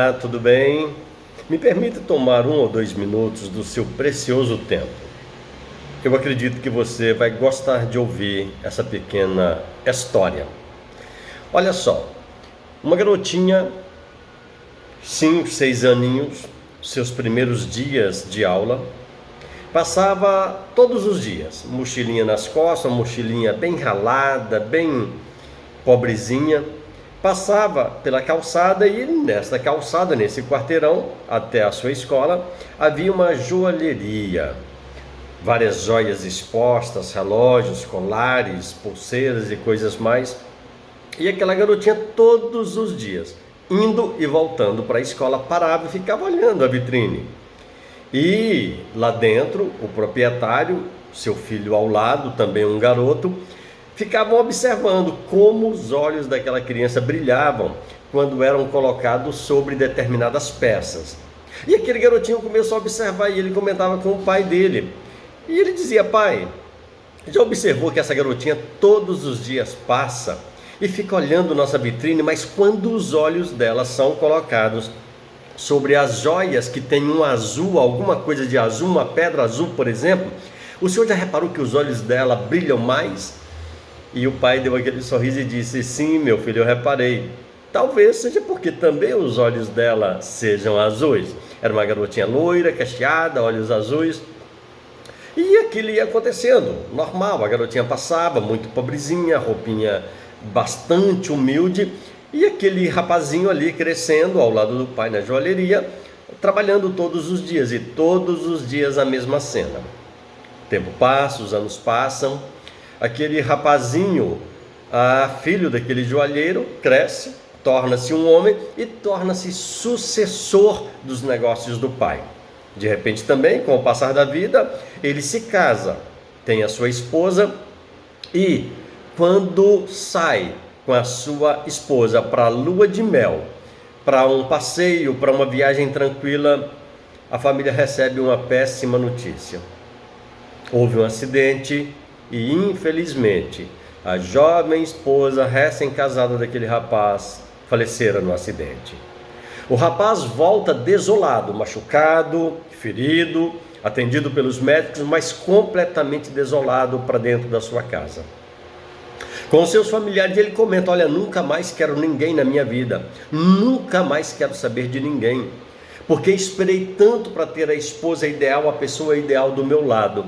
Olá, tudo bem? Me permita tomar 1 ou 2 minutos do seu precioso tempo. Eu acredito que você vai gostar de ouvir essa pequena história. Olha só, uma garotinha, 5, 6 aninhos, seus primeiros dias de aula, passava todos os dias, mochilinha nas costas, uma mochilinha bem ralada, bem pobrezinha, passava pela calçada e nessa calçada, nesse quarteirão, até a sua escola, havia uma joalheria. Várias joias expostas, relógios, colares, pulseiras e coisas mais. E aquela garotinha todos os dias, indo e voltando para a escola, parava e ficava olhando a vitrine. E lá dentro, o proprietário, seu filho ao lado, também um garoto, ficavam observando como os olhos daquela criança brilhavam quando eram colocados sobre determinadas peças. E aquele garotinho começou a observar e ele comentava com o pai dele. E ele dizia: pai, já observou que essa garotinha todos os dias passa e fica olhando nossa vitrine, mas quando os olhos dela são colocados sobre as joias que tem um azul, alguma coisa de azul, uma pedra azul, por exemplo, o senhor já reparou que os olhos dela brilham mais? E o pai deu aquele sorriso e disse: sim, meu filho, eu reparei. Talvez seja porque também os olhos dela sejam azuis. Era uma garotinha loira, cacheada, olhos azuis. E aquilo ia acontecendo, normal. A garotinha passava, muito pobrezinha, roupinha bastante humilde. E aquele rapazinho ali crescendo ao lado do pai na joalheria, trabalhando todos os dias. E todos os dias a mesma cena. O tempo passa, os anos passam. Aquele rapazinho, filho daquele joalheiro, cresce, torna-se um homem e torna-se sucessor dos negócios do pai. De repente também, com o passar da vida, ele se casa, tem a sua esposa e quando sai com a sua esposa para a lua de mel, para um passeio, para uma viagem tranquila, a família recebe uma péssima notícia. Houve um acidente e, infelizmente, a jovem esposa recém-casada daquele rapaz falecera no acidente. O rapaz volta desolado, machucado, ferido, atendido pelos médicos, mas completamente desolado para dentro da sua casa. Com seus familiares ele comenta: olha, nunca mais quero ninguém na minha vida, nunca mais quero saber de ninguém, porque esperei tanto para ter a esposa ideal, a pessoa ideal do meu lado.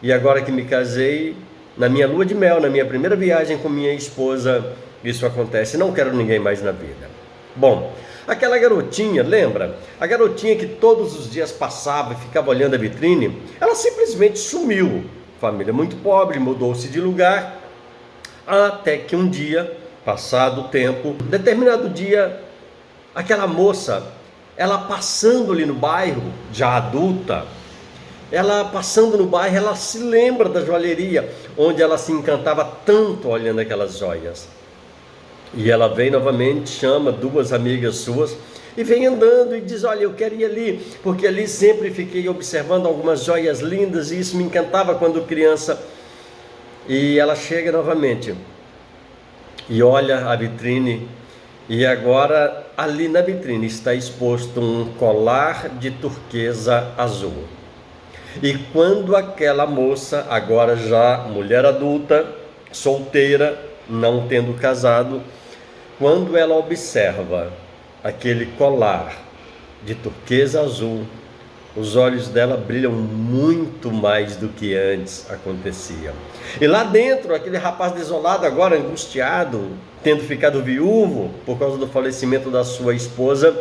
E agora que me casei, na minha lua de mel, na minha primeira viagem com minha esposa, isso acontece, não quero ninguém mais na vida. Bom, aquela garotinha, lembra? A garotinha que todos os dias passava e ficava olhando a vitrine, ela simplesmente sumiu. Família muito pobre, mudou-se de lugar, até que um dia, passado o tempo, determinado dia, aquela moça, ela passando ali no bairro, já adulta, ela passando no bairro, ela se lembra da joalheria, onde ela se encantava tanto olhando aquelas joias. E ela vem novamente, chama 2 amigas suas e vem andando e diz: olha, eu quero ir ali, porque ali sempre fiquei observando algumas joias lindas e isso me encantava quando criança. E ela chega novamente e olha a vitrine, e agora ali na vitrine está exposto um colar de turquesa azul. E quando aquela moça, agora já mulher adulta, solteira, não tendo casado, quando ela observa aquele colar de turquesa azul, os olhos dela brilham muito mais do que antes acontecia. E lá dentro, aquele rapaz desolado, agora angustiado, tendo ficado viúvo por causa do falecimento da sua esposa,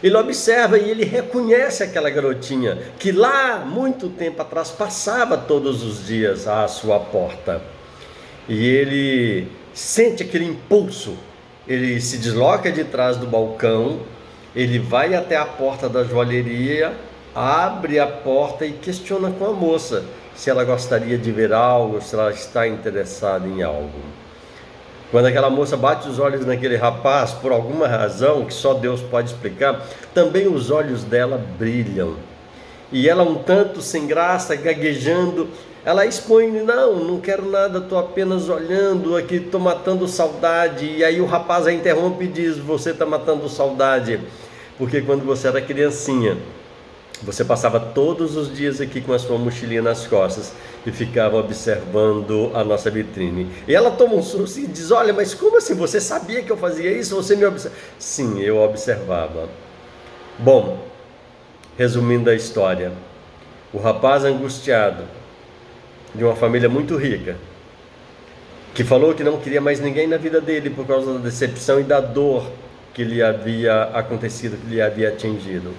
ele observa e ele reconhece aquela garotinha que lá, muito tempo atrás, passava todos os dias à sua porta. E ele sente aquele impulso, ele se desloca de trás do balcão, ele vai até a porta da joalheria, abre a porta e questiona com a moça se ela gostaria de ver algo, se ela está interessada em algo. Quando aquela moça bate os olhos naquele rapaz, por alguma razão que só Deus pode explicar, também os olhos dela brilham. E ela, um tanto sem graça, gaguejando, ela expõe, não quero nada, estou apenas olhando aqui, estou matando saudade. E aí o rapaz a interrompe e diz, você está matando saudade, porque quando você era criancinha, você passava todos os dias aqui com a sua mochilinha nas costas e ficava observando a nossa vitrine. E ela toma um susto e diz, olha, mas como assim? Você sabia que eu fazia isso? Você me observava? Sim, eu observava. Bom, resumindo a história, o rapaz angustiado, de uma família muito rica, que falou que não queria mais ninguém na vida dele por causa da decepção e da dor que lhe havia acontecido, que lhe havia atingido.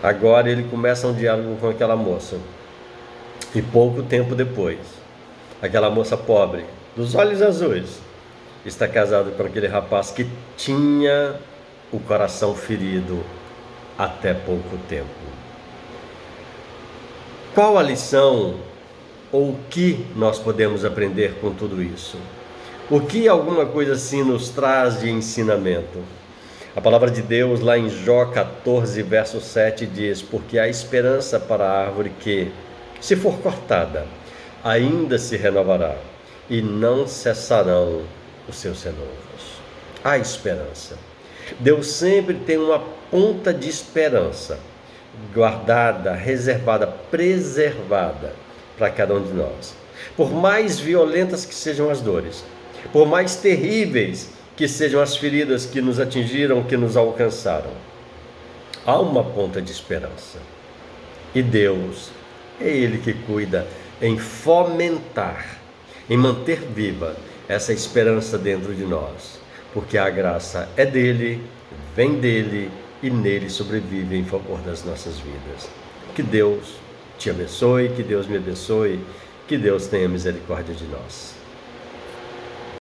Agora ele começa um diálogo com aquela moça. E pouco tempo depois, aquela moça pobre, dos olhos azuis, está casada com aquele rapaz que tinha o coração ferido até pouco tempo. Qual a lição ou o que nós podemos aprender com tudo isso? O que alguma coisa assim nos traz de ensinamento? A palavra de Deus lá em Jó 14, verso 7 diz, porque há esperança para a árvore que, se for cortada, ainda se renovará e não cessarão os seus renovos. Há esperança. Deus sempre tem uma ponta de esperança guardada, reservada, preservada para cada um de nós. Por mais violentas que sejam as dores, por mais terríveis que sejam as feridas que nos atingiram, que nos alcançaram, há uma ponta de esperança. E Deus é Ele que cuida em fomentar, em manter viva essa esperança dentro de nós, porque a graça é dele, vem dele e nele sobrevive em favor das nossas vidas. Que Deus te abençoe, que Deus me abençoe, que Deus tenha misericórdia de nós.